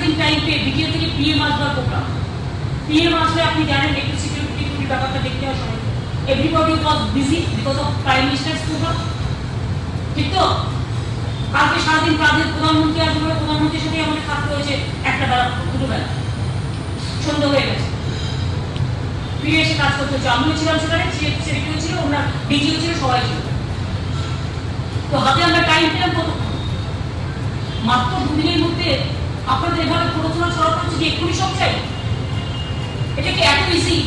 দিন টাইম পেয়ে ভিডিও থেকে পিএম আসবার প্রোগ্রাম। পিএম আসলে আপনি জানেন ইলেকট্রিসিটি ব্যাপারটা দেখতে হয় সবাই। Everybody was busy because of prime minister's programme, ঠিক তো? কালকে সারাদিন প্রধানমন্ত্রী আসবে বলে প্রধানমন্ত্রীর সাথে আমাদের থাকতে হয়েছে একটা বেলা, দুটো বেলা, সন্ধ্যা হয়ে গেছে, ফিরে এসে কাজ করতে হচ্ছে। আমিও ছিলাম সেখানে, সেক্রেটারিও ছিল, ওনার ডিজিও ছিল, সবাই ছিল। তো হাতে আমরা টাইম পেলাম কতক্ষণ? মাত্র দুদিনের মধ্যে আপনাদের এভাবে প্ররোচনা ছড়াতে হচ্ছে যে এক্ষুনি সব চাই। এটা কি এত ইজি?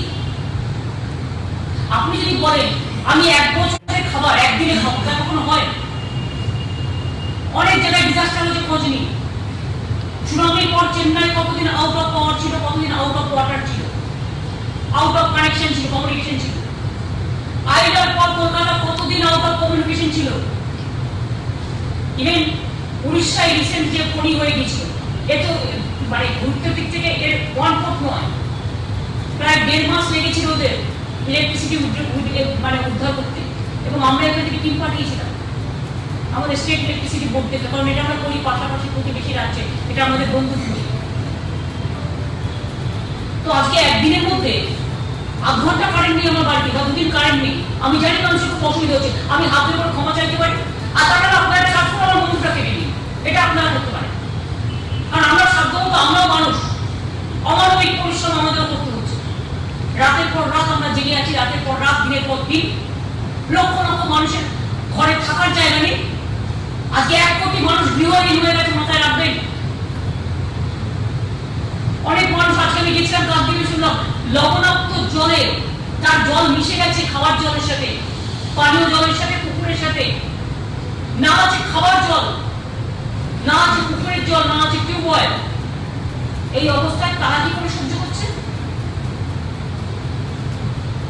আপনি যদি বলেন আমি এক বছরের খাবার একদিনে খাবো, তা কখনো হয়? অনেক জায়গায় ডিজাস্টার হয়েছে, খোঁজ নিই। সুনামির পর চেন্নাই কতদিন আউট অফ পাওয়ার ছিল, কতদিন আউট অফ ওয়াটার ছিল, আউট অফ কানেকশন ছিল, কমিউনিকেশন ছিল। আইডার পর কলকাতা কতদিন আউট অফ কমিউনিকেশন ছিল। ইভেন উড়িষ্যায় রিসেন্ট যে ফনি হয়ে গেছিল, এ তো মানে ঘুরতে দিক থেকে এর 1/4 নয়, প্রায় 1.5 মাস লেগেছিল ওদের ইলেকট্রিসিটি মানে উদ্ধার করতে। এবং আমরা এখান থেকে টিম পাঠিয়েছিলাম আমাদের স্টেট ইলেকট্রিসিটি বোর্ড থেকে, কারণ এটা আমরা করি পাশাপাশি প্রতিবেশী রাজ্যে, এটা আমাদের বন্ধু। তো আজকে একদিনের মধ্যে 8 ঘন্টা কারেন্ট নেই আমার বাড়িতে, বা 2 দিন কারেন্ট নেই, আমি জানি মানুষের খুব অসুবিধা হচ্ছে, আমি হাতের উপর ক্ষমা চাইতে পারি। আর তারা আপনারা কাজ করে আমার বন্ধুটা কেটে নিন, এটা আপনারা করতে পারেন। কারণ আমরা সাধ্যমতো, আমরাও মানুষ, অমানবিক পরিশ্রম আমাদেরও করতে হচ্ছে। রাতের পর রাত আমরা জেগে আছি, রাতের পর রাত, দিনের পর দিন। লক্ষ লক্ষ মানুষের ঘরে থাকার জায়গা নেই। আজকে 1 কোটি মানুষ গৃহহীন হয়ে গেছে, মাথায় রাখবেন। অনেক মানুষ, আজকে আমি গেছিলাম কাকদ্বীপে, শুনলাম লবণাক্ত জলে, তার জল মিশে গেছে খাওয়ার জলের সাথে, পানীয় জলের সাথে, পুকুরের সাথে। না আছে খাবার জল, না আছে পুকুরের জল, না আছে টিউবওয়েল। এই অবস্থায় তারা কি করে সহ্য করছে?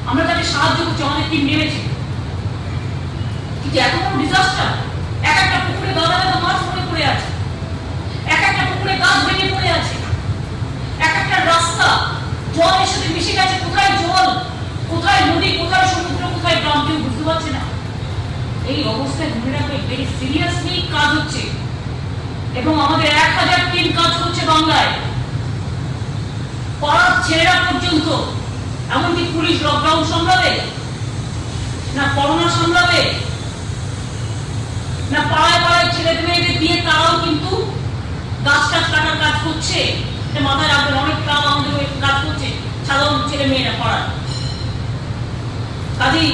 আমরা তাকে সাহায্য করছি, আমাদের টিম নেমেছে, কিন্তু এত বড় ডিজাস্টার। এক একটা পুকুরে দাদা দাদা মাছ পড়ে আছে, এক একটা পুকুরে গাছ ভেঙে পড়ে আছে, এক একটা রাস্তা জলের সাথে মিশে গেছে। কোথায় জল, কোথায় নদী, কোথায় সমুদ্র, কোথায় গ্রাম, কেউ বুঝতে পারছে না। এই অবস্থায় মনে রাখবে ভেরি সিরিয়াসলি কাজ হচ্ছে, এবং আমাদের 1000 টিম কাজ করছে বাংলায়। পাড়ার ছেলেরা পর্যন্ত, এমনকি পুলিশ লকডাউন সামলাবে না, করোনা সামলাবে না, পাড়ায় পাড়ায় ছেলে মেয়েদের দিয়ে তারাও কিন্তু গাছ টাছ কাটার কাজ করছে। মাথায় রাখবেন, অনেক ক্লাব আমাদের কাজ করছে, সাধারণ ছেলে মেয়েরা পাড়ার। কাজেই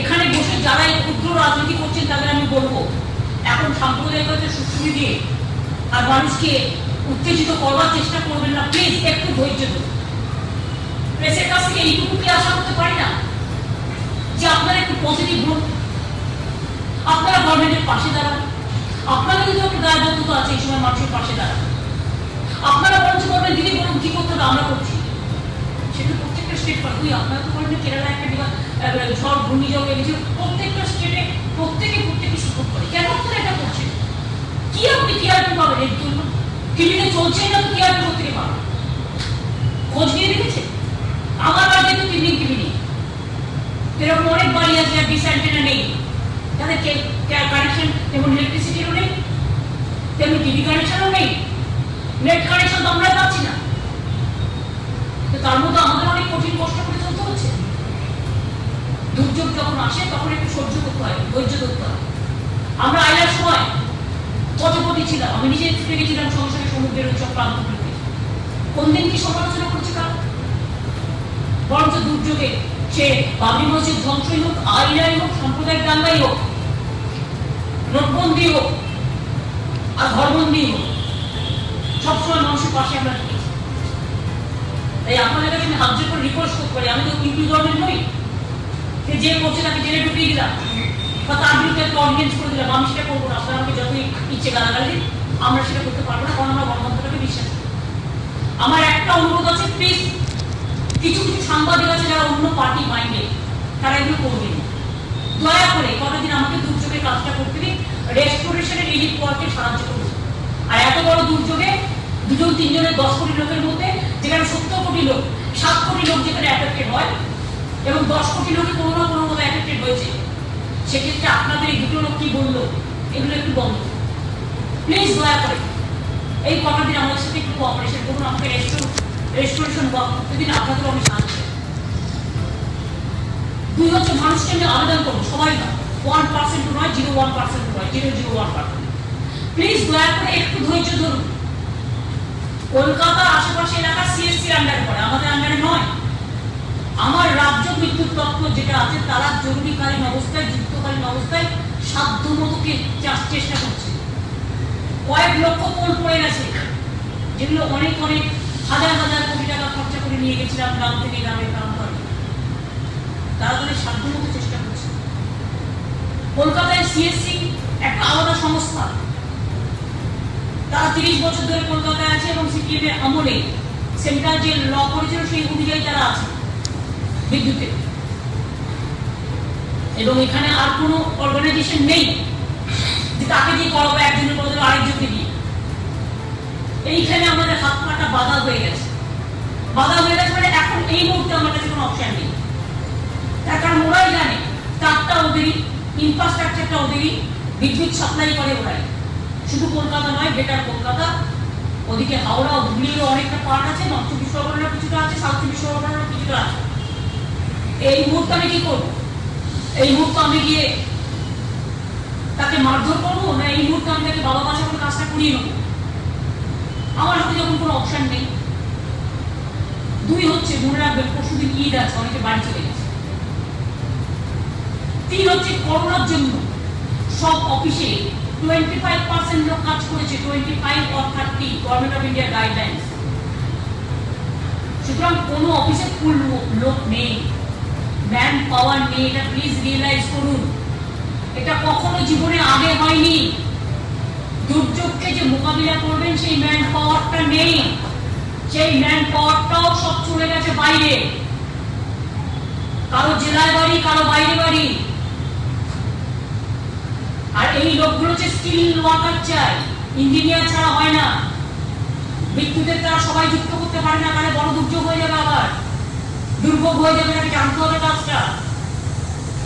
এখানে বসে যারা এই ক্ষুদ্র রাজনীতি করছেন তাদের আমি বলবো, এখন সাম্প্রদায়িকতার সুশ্রী দিয়ে আর মানুষকে উত্তেজিত করবার চেষ্টা করবেন না, প্লিজ একটু ধৈর্য ধরুন। প্রেসের কাছ থেকে এইটুকু কি আশা করতে পারি না যে আপনারা একটু পজিটিভ হন, আপনারা গভর্নমেন্টের পাশে দাঁড়ান। আপনাদের কিন্তু একটা দায়বদ্ধতা আছে এই সময় মানুষের পাশে দাঁড়ান। আপনারা বলতে বলবেন দিদি বলুন কি করতে হবে, আমরা করছি। সেটা প্রত্যেকটা স্টেট পারবই। আপনারা তো বলেন কেরালা একটা ঝড় ঘূর্ণিঝড় হয়ে গেছিল, প্রত্যেকটা স্টেটে প্রত্যেকে সাপোর্ট করে। কেন আপনারা এটা করছেন? কি আপনি টিআরপি পাবেন এর জন্য? টিভিতে চলছে না তো টিআরপি প্রত্যেকে পাবেন। খোঁজ নিয়ে রেখেছে? আমার বাড়িতে তো 3 দিন টিভি নেই, এরকম অনেক বাড়ি আছে আর ডিশ অ্যান্টেনা নেই, তাদের কানেকশন যেমন ইলেকট্রিসিটিরও নেই, তেমনি টিভি কানেকশনও নেই, নেট কানেকশন তো আমরা পাচ্ছি না। তো তার মধ্যে আমাদের অনেক কঠিন কষ্ট করে চলতে হচ্ছে। দুর্যোগ যখন আসে তখন একটু সহ্য করতে হয়, ধৈর্য ধরতে হয়। আমরা আইলার সময় পথে ছিলাম, আমি নিজে ছুটে গেছিলাম সংসারে সমুদ্রের ওই সব প্রান্তগুলোতে। কোন দিন কি সমালোচনা করছে কার? বরঞ্চ দুর্যোগে সে বাবরি মসজিদ ধ্বংসই হোক, আইলাই হোক, সাম্প্রদায়িক দাঙ্গাই হোক, নোটবন্দি হোক আর ঘরবন্দি হোক, সবসময় মানুষের পাশে আমরা থেকেছি। তাই আপনাদের কাছে আমি হাত জোর করে রিকোয়েস্ট করতে পারি, আমি তো ইউপি গভর্নমেন্ট নই যে করছে তাকে জেলে ঢুকিয়ে দিলাম বা তার বিরুদ্ধে একটা অর্ডিনেন্স করে দিলাম। আমি সেটা করবো না। আপনারা আমাকে যতই ইচ্ছে গালাগালি দিন, আমরা সেটা করতে পারবো না, কারণ আমরা গণতন্ত্রকে বিশ্বাস করি। আমার একটা অনুরোধ আছে, প্লিজ, কিছু কিছু সাংবাদিক আছে যারা অন্য পার্টি মাইন্ডে, তারা এগুলো করবেন না। দয়া করে কটা দিন আমাকে দুর্যোগের কাজটা করতে দিন, রেস্টোরেশনের রিলিফ ওয়ার্কে সাহায্য করুন। আর এত বড় দুর্যোগে 2-3 জনের 10 কোটি লোকের মধ্যে, যেখানে 70 কোটি লোক, 7 কোটি লোক যেখানে অ্যাফেক্টেড হয় এবং 10 কোটি লোকই কোনো না কোনো মতো অ্যাফেক্টেড হয়েছে, সেক্ষেত্রে আপনাদের এই 2 লোক কি বললো, এগুলো একটু বন্ধ প্লিজ, দয়া করে এই কটা দিন আমাদের সাথে একটু কোঅপারেশন করুন, আমাকে রেস্টোরেশন ওয়ার্ক করতে দিন, আপনাদেরও আমি সাহায্য। দুই হচ্ছে মানুষকে আমি আবেদন করবো, সবাই না, 1% নয়, 0.1% নয়, 0.01%। প্লিজ দয়া করে একটু ধৈর্য ধরুন। কলকাতার আশেপাশে এলাকা সিএসসির আন্ডারে পড়ে, আমাদের আন্ডারে নয়। আমার রাজ্য বিদ্যুৎ দপ্তর যেটা আছে তারা জরুরিকালীন অবস্থায়, যুদ্ধকালীন অবস্থায় সাধ্যমতো চেষ্টা করছে। কয়েক লক্ষ পোল পড়ে গেছে, যেগুলো অনেক অনেক হাজার হাজার কোটি টাকা খরচা করে নিয়ে গেছিলাম গ্রাম থেকে গ্রামে, গ্রাম করে তারা তাদের সাধ্যমতো চেষ্টা করছে। কলকাতায় সিএসসি একটা আলাদা সংস্থা, তারা 30 বছর ধরে কলকাতায় আছে এবং সিপিএম এর আমলে সেন্ট্রাল যে ল করেছিল সেই অনুযায়ী তারা আছে বিদ্যুতে। এবং এখানে আর কোনো অর্গানাইজেশন নেই যে তাকে দিয়ে করাবো একজনের বদলে আরেকজনকে দিয়ে। এইখানে আমাদের হাত পাটা বাধা হয়ে গেছে। মানে এখন এই মুহূর্তে আমার কাছে কোনো অপশন নেই, তার কারণ ওরাই জানে তারটা ওদেরই, ইনফ্রাস্ট্রাকচারটা ওদেরই, বিদ্যুৎ সাপ্লাই করে ওরাই। শুধু কলকাতা নয়, বেটার কলকাতা, ওদিকে হাওড়া হুগলিরও অনেকটা পার্ট আছে, নর্থ চব্বিশ পরগনার কিছুটা আছে, সাউথ চব্বিশ পরগনার কিছুটা আছে। এই মুহূর্তে আমি কি করবো? এই মুহূর্তে আমি গিয়ে তাকে মারধর করবো, না এই মুহূর্তে আমি তাকে বাবা বাসা করে কাজটা করিয়ে নেবো? আমার হাতে যখন কোনো অপশন নেই। দুই হচ্ছে, মনে রাখবেন পরশুদিন ঈদ আছে, অনেকে বাড়ি চলে গেছে। তিন হচ্ছে, করোনার জন্য সব অফিসে 25% লোক কাজ করেছে, 25 or 30 government of India guidelines. সুতরাং কোনো অফিসে ফুল লোক নেই, ম্যান পাওয়ার নেই, এটা প্লিজ রিয়েলাইজ করুন। এটা কখনো জীবনে আগে হয়নি। দুর্যোগকে যে মোকাবিলা করবেন সেই ম্যান পাওয়ারটা নেই, সেই ম্যান পাওয়ারটাও সব চলে গেছে বাইরে, কারো জেলায় বাড়ি, কারো বাইরে বাড়ি। আর এই লোকগুলো হচ্ছে স্কিল ওয়ার্কার চাই, ইঞ্জিনিয়ার ছাড়া হয় না। বিদ্যুতের তারা সবাই যুক্ত করতে পারে না, তাহলে বড় দুর্যোগ হয়ে যাবে, আবার দুর্ভোগ হয়ে যাবে, তাকে জানতে হবে কাজটা।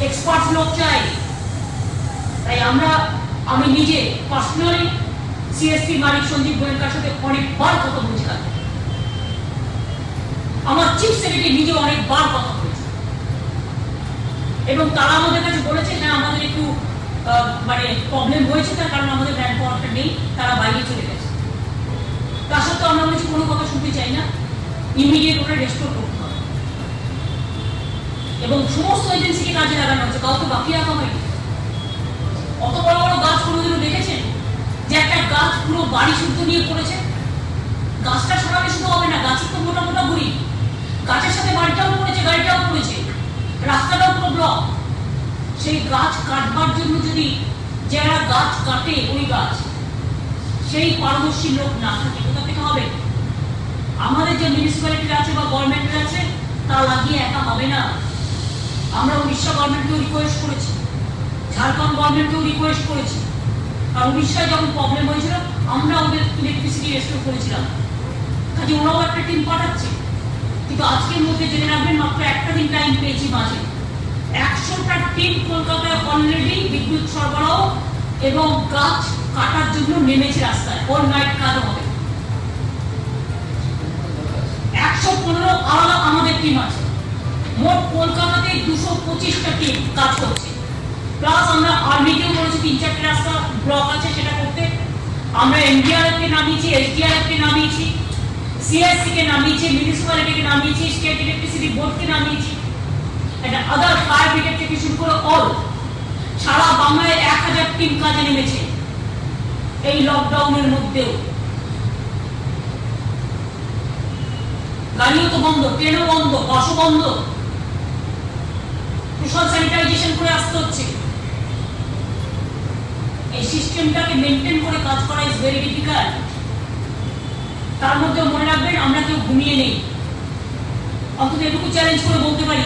এক্সপার্ট লোক চাই। তাই আমি নিজে পার্সোনালি সিএসসি মালিক সঞ্জীব গোয়েঙ্কার সাথে অনেকবার কথা বলছিলাম, আমার চিফ সেক্রেটারি নিজে অনেকবার কথা বলেছে, এবং তারা আমাদের কাছে বলেছে হ্যাঁ আমাদের একটু মানে প্রবলেম হয়েছে, তার কারণ আমাদের ম্যান পাওয়ারটা নেই, তারা বাইরে চলে গেছে। তার সত্ত্বেও আমরা বলছি কোনো কথা শুনতে চাই না, ইমিডিয়েট ওটা রেস্টোর করতে হবে। এবং সমস্ত এজেন্সিকে কাজে লাগানো হচ্ছে, কাউকে বাকি রাখা হয়নি। অত বড় বড় গাছ কোনোদিনও দেখেছেন যে একটা গাছ পুরো বাড়ি শুদ্ধ নিয়ে পড়েছে? গাছটা সরালে শুধু হবে না, গাছের তো মোটা মোটা গুড়ি, গাছের সাথে বাড়িটাও পড়েছে, গাড়িটাও পড়েছে, রাস্তাটাও পুরো ব্লক। সেই গাছ কাটবার জন্য যদি যারা গাছ কাটে ওই গাছ, সেই পারদর্শী লোক না থাকে, কোথা থেকে হবে? আমাদের যে মিউনিসিপ্যালিটি আছে বা গভর্নমেন্ট আছে, তা লাগিয়ে একা হবে না। আমরা উড়িষ্যা গভর্নমেন্টকেও রিকোয়েস্ট করেছি, ঝাড়খণ্ড গভর্নমেন্টকেও রিকোয়েস্ট করেছি। আর উড়িষ্যায় যখন প্রবলেম হয়েছিল আমরা ওদের ইলেকট্রিসিটি রেস্টোর করেছিলাম, কাজে ওরাও একটা টিম পাঠাচ্ছে। কিন্তু আজকের মধ্যে জেনে রাখবেন মাত্র একটা দিন টাইম পেয়েছি মাঝে, 100টা টিম কলকাতায় অলরেডি বিদ্যুৎ সরবরাহ এবং গাছ কাটার জন্য নেমেছে রাস্তায়। অল নাইট কাজ হবে। 115 আলাদা আমাদের টিম আছে। মোট কলকাতাতে 225টা টিম কাজ করছে। প্লাস আমরা আর্মিকেও বলেছি 3-4টে রাস্তা ব্লক আছে সেটা করতে। আমরা এনডিআরএফ কে নামিয়েছি, এসডিআরএফ কে নামিয়েছি, সিএসসি কে নামিয়েছি, মিউনিসিপ্যালিটিকে নামিয়েছি, স্টেট ইলেকট্রিসিটি বোর্ডকে নামিয়েছি, এটা আদার ফায়ার ব্রিগেড থেকে শুরু করে অল সারা বাংলায় 1000 টিম কাজে নেমেছে এই লকডাউনের মধ্যেও। গাড়িও তো বন্ধ, ট্রেনও বন্ধ, বাসও বন্ধ, সোশ্যাল স্যানিটাইজেশন করে আসতে হচ্ছে। এই সিস্টেমটাকে মেনটেন করে কাজ করা ইজ ভেরি ডিফিকাল্ট। তার মধ্যে মনে রাখবেন আমরা কেউ ঘুমিয়ে নেই। অন্তত এটুকু চ্যালেঞ্জ করে বলতে পারি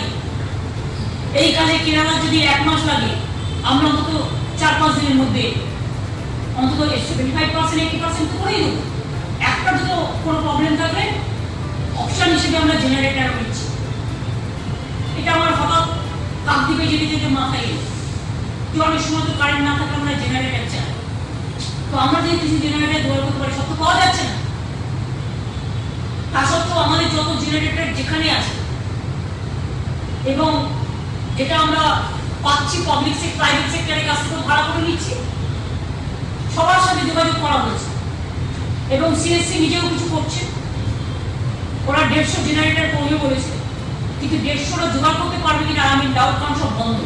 এই কাজে কেরালা যদি 1 মাস লাগে, আমরা অন্তত 4-5 দিনের মধ্যে অন্তত 75%-80% তো করেই দেবো। একটা দুটো কোনো প্রবলেম থাকলে অপশন হিসেবে আমরা জেনারেটর নিচ্ছি। এটা আমার হঠাৎ কাকদ্বীপে যেতে যেতে মাথায় এলো যে অনেক সময় তো কারেন্ট না থাকলে আমরা জেনারেটর চাই। তো আমরা যদি কিছু জেনারেটর দৌড় করতে পারি, সব তো পাওয়া যাচ্ছে না। জেনারেটর যেখানে আছে এবং যেটা আমরা পাচ্ছি পাবলিক সেক্টর প্রাইভেট সেক্টরের কাছ থেকে ভাড়া করে নিচ্ছি, সবার সাথে যোগাযোগ করা হয়েছে এবং সিএসসি নিজেও কিছু করছে। ওরা 150 জেনারেটর করবে বলেছে, কিন্তু 150টা জোগাড় করতে পারবে কিনা আমি ডাউট, কারণ সব বন্ধ।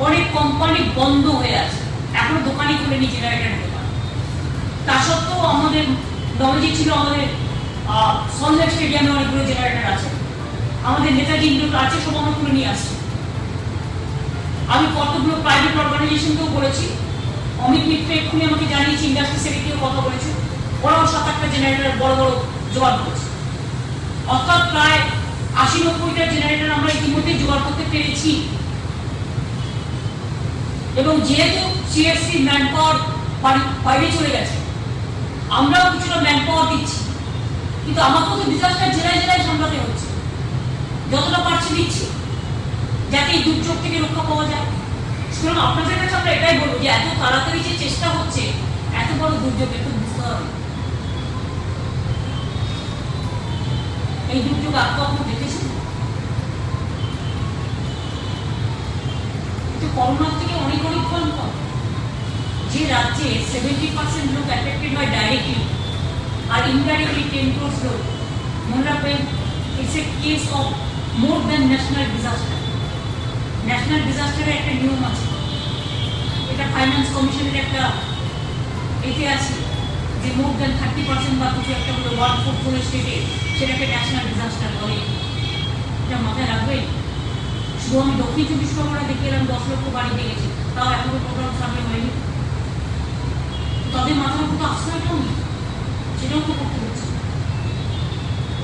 অনেক কোম্পানি বন্ধ হয়ে আছে, এখনো দোকানই খুলেনি জেনারেটর দোকান। তা সত্ত্বেও আমাদের নলেজে ছিল আমাদের সল্টলেক স্টেডিয়ামে অনেকগুলো জেনারেটর আছে, আমাদের নেতাজি ইন্ডোর আছে, সব আমরা খুলে নিয়ে আসছি। আমি কতগুলো প্রাইভেট অর্গানাইজেশনকেও বলেছি, অমিত মিত্র এক্ষুনি আমাকে জানিয়েছি, ইন্ডাস্ট্রি সেক্রেটারিও কথা বলেছে, ওরাও 7-8টা জেনারেটর বড় বড় জোগাড় করেছে। অর্থাৎ প্রায় 80-90টা জেনারেটর আমরা ইতিমধ্যে জোগাড় করতে পেরেছি। এবং যেহেতু সিএসসি ম্যান পাওয়ার বাইরে চলে গেছে, আমরাও কিছুটা ম্যান পাওয়ার দিচ্ছি, কিন্তু আমাকেও তো ডিজাস্টার জেলায় জেলায় সামলাতে হচ্ছে। যতটা পারছি দিচ্ছি, যাতে এই দুর্যোগ থেকে রক্ষা পাওয়া যায়। সুতরাং আপনাদের কাছে আমরা এটাই বলবো যে এত তাড়াতাড়ি যে চেষ্টা হচ্ছে, এত বড় দুর্যোগ একটু বুঝতে হবে। এই দুর্যোগ আপনি দেখেছেন, করোনার থেকে অনেক অনেক ভয়ঙ্কর। যে রাজ্যে 70% লোক অ্যাফেক্টেড হয় ডাইরেক্টলি আর ইনডাইরেক্টলি 10 crore লোক, মনে রাখবেন it's a case of more than national disaster. ন্যাশনাল ডিজাস্টারের একটা নিয়ম আছে, এটা ফাইন্যান্স কমিশনের একটা এতে আছে যে মোর দ্যান 30% বা কিছু একটা হলো 1/4 কোনো স্টেটে, সেটাকে ন্যাশনাল ডিজাস্টার বলে। এটা মাথায় রাখবেন। শুধু আমি দক্ষিণ 24 পরগনা দেখে এলাম 10 লক্ষ বাড়ি ভেঙেছে, তাও এখনো টোটাল সার্ভে হয়নি। তাদের মাথার মতো আশ্রয়টাও নেই, সেটাও তো করতে হচ্ছে।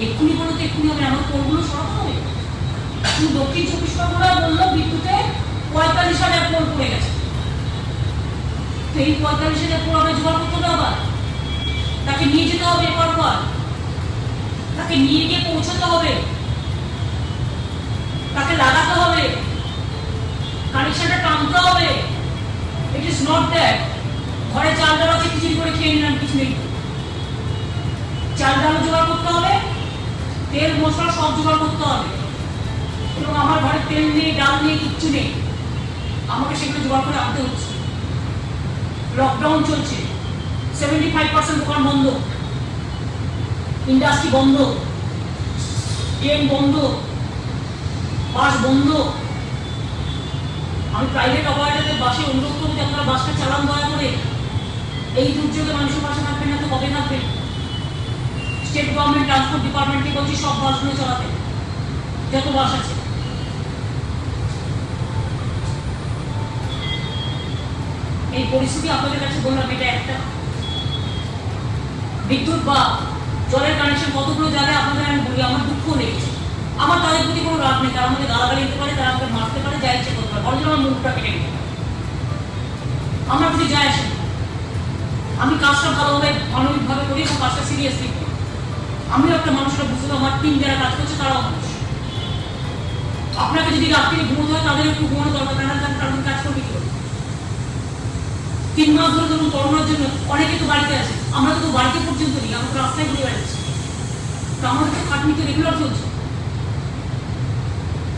এক্ষুনি বলো তো এক্ষুনি হবে, আমার পোলগুলো সরাতে হবে। শুধু দক্ষিণ 24 পরগনা বললো বিদ্যুতে 45,000 পোল পড়ে গেছে। তো এই 45,000 পোল আমরা জোগাড় করতে হবে, আবার তাকে নিয়ে যেতে হবে, পরপর তাকে নিয়ে গিয়ে পৌঁছতে হবে, তাকে লাগাতে হবে, কানেকশনটা টানতে হবে। ইট ইজ নট দ্যাট ঘরে চাল ডাল আছে খিচুড়ি করে খেয়ে নিলাম, কিছু নেই। চাল ডাল জোগাড় করতে হবে, তেল মশলা সব জোগাড় করতে হবে। এবং আমার ঘরে তেল নেই, ডাল নেই, কিচ্ছু নেই, আমাকে সেগুলো জোগাড় করে আনতে হচ্ছে। লকডাউন চলছে, 75% দোকান বন্ধ, ইন্ডাস্ট্রি বন্ধ, ট্রেন বন্ধ, বাস বন্ধ। আমি প্রাইভেট অপারেটরদের বাসে অনুরোধ করবো যে আপনারা বাসটা চালান দয়া করে। এই দুর্যোগে মানুষের পাশে থাকবেন না তো কবে থাকবেন? স্টেট গভর্নমেন্ট ট্রান্সপোর্ট ডিপার্টমেন্টকে বলছি সব বাসগুলো চালাতে, যত বাস আছে। এই পরিস্থিতি আপনাদের কাছে বললাম, এটা একটা বিদ্যুৎ বা জলের কানেকশন কতগুলো জায়গায় আপনাদের আমি বলি, আমার দুঃখ লেগেছে। আমার তাদের প্রতি কোনো রাগ নেই, তারা আমাকে গালাগালি দিতে পারে, তারা আমাকে মারতে পারে, যা ইচ্ছে করতে পারে, অর্জন আমার মুখটা কেটে নিতে পারে, আমার প্রতি যায় আসে। আমি কাজটা ভালোভাবে মানবিকভাবে করি এবং কাজটা সিরিয়াসলি করি। আমিও একটা মানুষরা বুঝতে হবে, আমার টিম যারা কাজ করছে তারাও মানুষ। আপনাকে যদি রাত্রিরে ঘুমোতে হয়, তাদের একটু ঘুমানো দরকার, তারা কাজ করবে কি করে? 3 মাস ধরে ধরুন করোনার জন্য অনেকে তো বাড়িতে আছে, আমরা তো বাড়িতে পর্যন্ত নেই, আমরা তো রাস্তায় ঘুরে বেড়াচ্ছি। তো আমাদের তো খাটনি তো রেগুলার চলছে।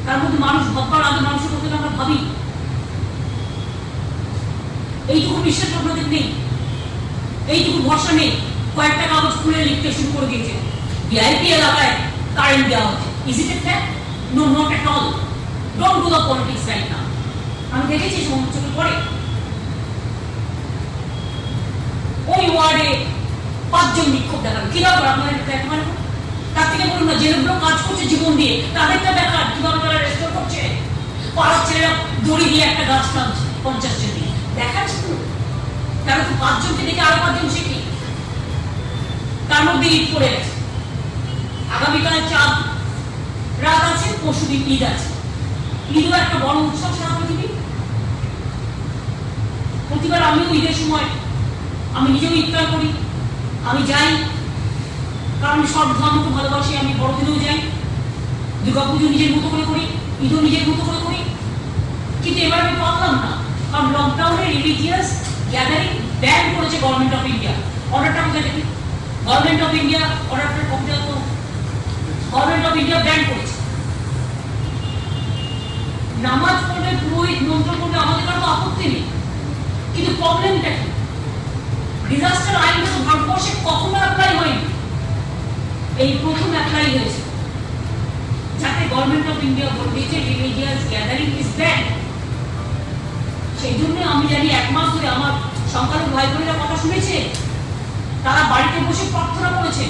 তার মধ্যে মানুষ ভাববার আগে মানুষের কথা আমরা ভাবি, এইটুকু বিশ্বাস আপনাদের নেই, এইটুকু ভরসা নেই। কয়েকটা কাগজ খুলে লিখতে শুরু করে দিয়েছে, ভিআইপি এলাকায় কারেন্ট দেওয়া হচ্ছে। Is it a fact? No, not at all. Don't do the politics right now. আমি দেখেছি চোখে পড়ে, ওই ওয়ার্ডে 5 জন বিক্ষোভ দেখাবে, কিভাবে আপনাদের দেখা মানে? তার থেকে বলুন না, যেগুলো কাজ করছে জীবন দিয়ে তাদেরটা দেখান কিভাবে তারা রেস্টোর করছে। পাড়ার ছেলেরা দড়ি দিয়ে একটা গাছ টানছে 50 জন দিয়ে, দেখাচ্ছে তো। তারা তো 5 জনকে দেখে আরো 5 জন শিখি। তার মধ্যে ঈদ পড়ে গেছে, আগামীকাল চাঁদ রাত আছে, পরশুদিন ঈদ আছে। ঈদও একটা বড় উৎসব সারা পৃথিবী। প্রতিবার আমিও ঈদের সময় আমি নিজেও ইফতার করি, আমি যাই, কারণ আমি সব ধর্মকে ভালোবাসি। আমি বড়দিনেও যাই, দুর্গাপুজো নিজের মতো করে করি, ঈদও নিজের মতো করে করি। কিন্তু এবার আমি পারলাম না, কারণ লকডাউনে রিলিজিয়াস গ্যাদারিং ব্যান করেছে গভর্নমেন্ট অফ ইন্ডিয়া। অর্ডারটা কোথায় দেখি? গভর্নমেন্ট অফ ইন্ডিয়া অর্ডারটা কপি দেওয়া তো গভর্নমেন্ট অফ ইন্ডিয়া ব্যান করেছে। নামাজ পড়বে, পুরোহিত মন্ত্র পড়বে, আমাদের কোনো আপত্তি নেই, কিন্তু প্রবলেমটা কি? ডিজাস্টার আইন তো ভারতবর্ষে কখনো অ্যাপ্লাই হয়নি, এই প্রথম অ্যাপ্লাই হয়েছে, যাতে গভর্নমেন্ট অফ ইন্ডিয়া বলেছে রিলিজিয়াস গ্যাদারিং ইজ ব্যান। সেই জন্য আমি জানি 1 মাস ধরে আমার সংখ্যালঘু ভাই বোনেরা কথা শুনেছে, তারা বাড়িতে বসে প্রার্থনা করেছে।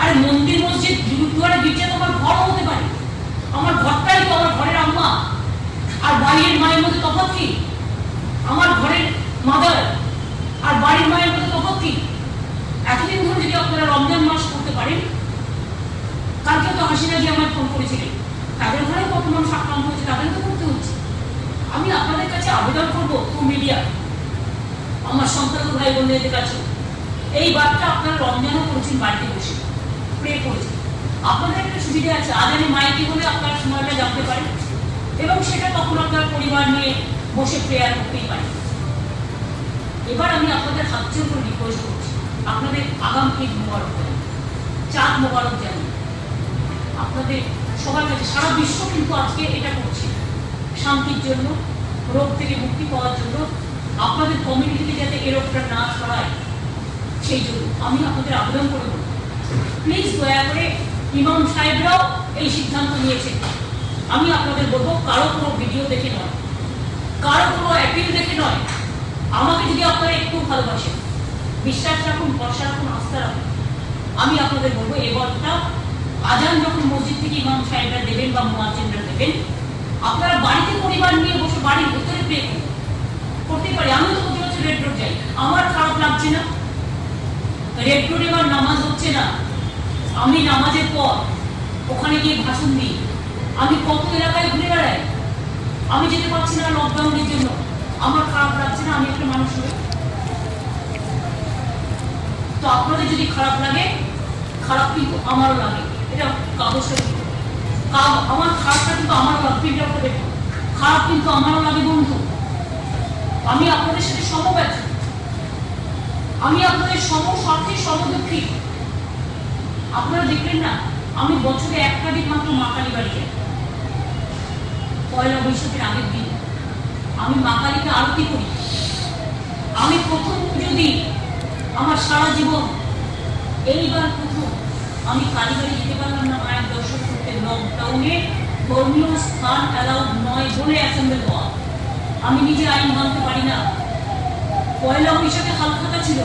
আর মন্দির মসজিদ গুরুদুয়ারা গির্জা তো আমার ঘর হতে পারে, আমার ঘরটাই তো আমার ঘরের আম্মা, আর বাড়ির মায়ের মধ্যে তফাৎ কি? আমার ঘরের মাদার আর বাড়ির মায়ের মধ্যে তফাৎ কি? এতদিন ধরে যদি আপনারা রমজান মাস করতে পারেন, কালকে তো হাসিনা জি আমায় ফোন করেছিলেন, তাদের ঘরে কত মানুষ আক্রান্ত হচ্ছে, তাদের তো করতে হচ্ছে। আমি আপনাদের কাছে আবেদন করবো, টু মিডিয়া, আমার সংখ্যালঘু ভাই বোনদের কাছে, এই বার্তা আপনারা রমজানও করেছেন, বাড়িতে বসে প্রে করেছেন। আপনাদের একটা সুবিধা আছে, আজানে মাইকে বলে আপনারা সময়টা জানতে পারেন, এবং সেটা তখন আপনার পরিবার নিয়ে বসে প্রেয়ার করতেই পারেন। এবার আমি আপনাদের হাত জোর করে রিকোয়েস্ট করছি, আপনাদের আগাম ঈদ মোবারক জানাই, চাঁদ মোবারক জানাই আপনাদের সবার কাছে। সারা বিশ্ব কিন্তু আজকে এটা করছে শান্তির জন্য, রোগ থেকে মুক্তি পাওয়ার জন্য, আপনাদের কমিউনিটিতে যাতে এ রোগটা না ছড়ায়, সেই জন্য আমি আপনাদের আবেদন করব, প্লিজ দয়া করে, ইমাম সাহেবরাও এই সিদ্ধান্ত নিয়েছে, আমি আপনাদের বলবো, কারো কোনো ভিডিও দেখে নয়, কারো কোনো অ্যাপিল দেখে নয়, আমাকে যদি আপনারা একটু ভালোবাসেন, বিশ্বাস রাখুন, ভরসা রাখুন, আস্থা রাখুন, আমি আপনাদের বলবো, এবারটা আজান যখন মসজিদ থেকে ইমাম সাহেবরা দেবেন বা মুয়াজ্জিনরা দেবেন, আপনারা বাড়িতে পরিবার নিয়ে বসে বাড়ির ভেতরে প্রে করতে পারি। আমি তো প্রতি বছর রেড রোড যাই, আমার খারাপ লাগছে না, রেড রোডে এবার নামাজ হচ্ছে না, আমি নামাজের পর ওখানে গিয়ে ভাষণ দিই, আমি কত এলাকায় ঘুরে বেড়াই, আমি যেতে পারছি না লকডাউনের জন্য, আমার খারাপ লাগছে না? আমি একটা মানুষ হই, তো আপনাদের যদি খারাপ লাগে, খারাপ কিন্তু আমারও লাগে, এটা কাগজটা কিন্তু আমার খারাপটা কিন্তু আমারও লাগে, প্রিন্ট আউটটা দেখুন, খারাপ কিন্তু আমারও লাগে বন্ধু, আমি আপনাদের সাথে সমব্যথ, আমি আপনাদের সমস্বার্থী, সমদুঃখী। আপনারা দেখলেন না, আমি বছরে একটা দিন মাত্র মা কালী বাড়ি যাই, পয়লা বৈশাখের আগের দিন আমি মা কালীকে আরতি করি, আমি প্রথম পুজো দিই আমার সারা জীবন। এইবার প্রথম আমি কালীবাড়ি যেতে পারলাম না মায়ের দর্শন করতে, লকডাউনে ধর্মীয় স্থান অ্যালাউড নয় বলে অ্যাসেম্বল হওয়া, আমি নিজে আইন মানতে পারি না। পয়লা বৈশাখে হালখাতা ছিল,